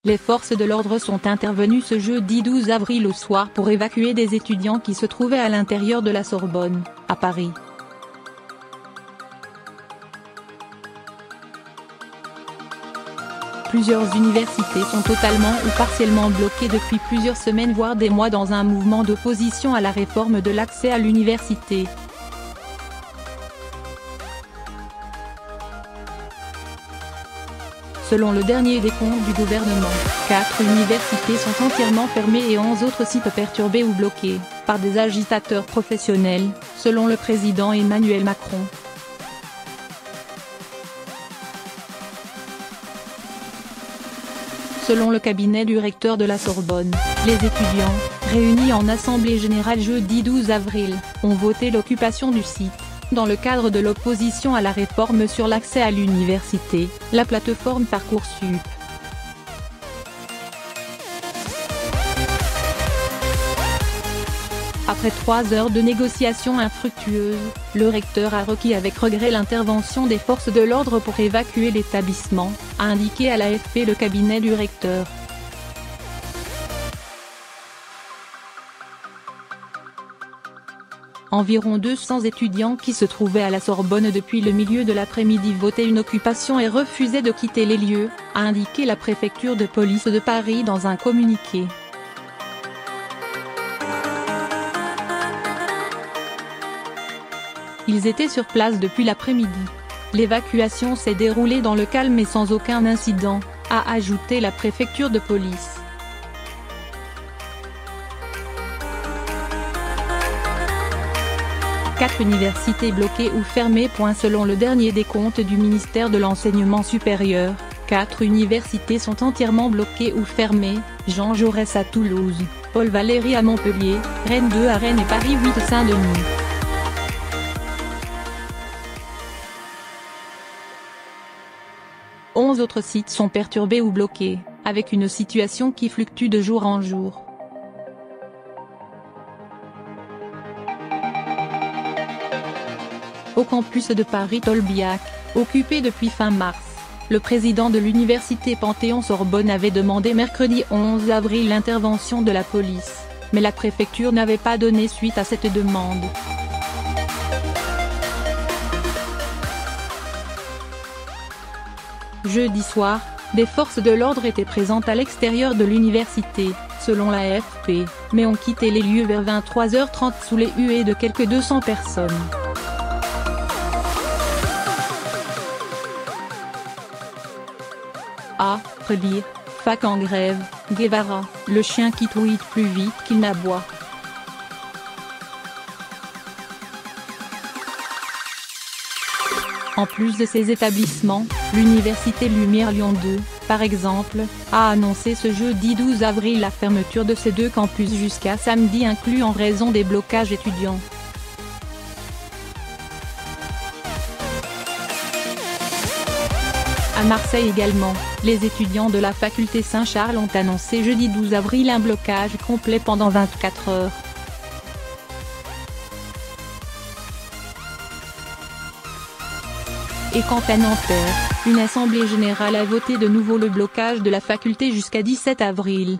Les forces de l'ordre sont intervenues ce jeudi 12 avril au soir pour évacuer des étudiants qui se trouvaient à l'intérieur de la Sorbonne, à Paris. Plusieurs universités sont totalement ou partiellement bloquées depuis plusieurs semaines voire des mois dans un mouvement d'opposition à la réforme de l'accès à l'université. Selon le dernier décompte du gouvernement, 4 universités sont entièrement fermées et 11 autres sites perturbés ou bloqués, par des agitateurs professionnels, selon le président Emmanuel Macron. Selon le cabinet du recteur de la Sorbonne, les étudiants, réunis en assemblée générale jeudi 12 avril, ont voté l'occupation du site. Dans le cadre de l'opposition à la réforme sur l'accès à l'université, la plateforme Parcoursup. Après 3 heures de négociations infructueuses, le recteur a requis avec regret l'intervention des forces de l'ordre pour évacuer l'établissement, a indiqué à l'AFP le cabinet du recteur. Environ 200 étudiants qui se trouvaient à la Sorbonne depuis le milieu de l'après-midi votaient une occupation et refusaient de quitter les lieux, a indiqué la préfecture de police de Paris dans un communiqué. Ils étaient sur place depuis l'après-midi. L'évacuation s'est déroulée dans le calme et sans aucun incident, a ajouté la préfecture de police. Quatre universités bloquées ou fermées. Selon le dernier décompte du ministère de l'Enseignement supérieur, 4 universités sont entièrement bloquées ou fermées, Jean Jaurès à Toulouse, Paul Valéry à Montpellier, Rennes 2 à Rennes et Paris 8 à Saint-Denis. 11 autres sites sont perturbés ou bloqués, avec une situation qui fluctue de jour en jour. Au campus de Paris-Tolbiac, occupé depuis fin mars, le président de l'université Panthéon-Sorbonne avait demandé mercredi 11 avril l'intervention de la police, mais la préfecture n'avait pas donné suite à cette demande. Jeudi soir, des forces de l'ordre étaient présentes à l'extérieur de l'université, selon l'AFP, mais ont quitté les lieux vers 23h30 sous les huées de quelques 200 personnes. Relire, fac en grève, Guevara, le chien qui tweete plus vite qu'il n'aboie. En plus de ces établissements, l'université Lumière Lyon 2, par exemple, a annoncé ce jeudi 12 avril la fermeture de ses 2 campus jusqu'à samedi inclus en raison des blocages étudiants. À Marseille également, les étudiants de la faculté Saint-Charles ont annoncé jeudi 12 avril un blocage complet pendant 24 heures. Et quant à Nanterre, une assemblée générale a voté de nouveau le blocage de la faculté jusqu'à 17 avril.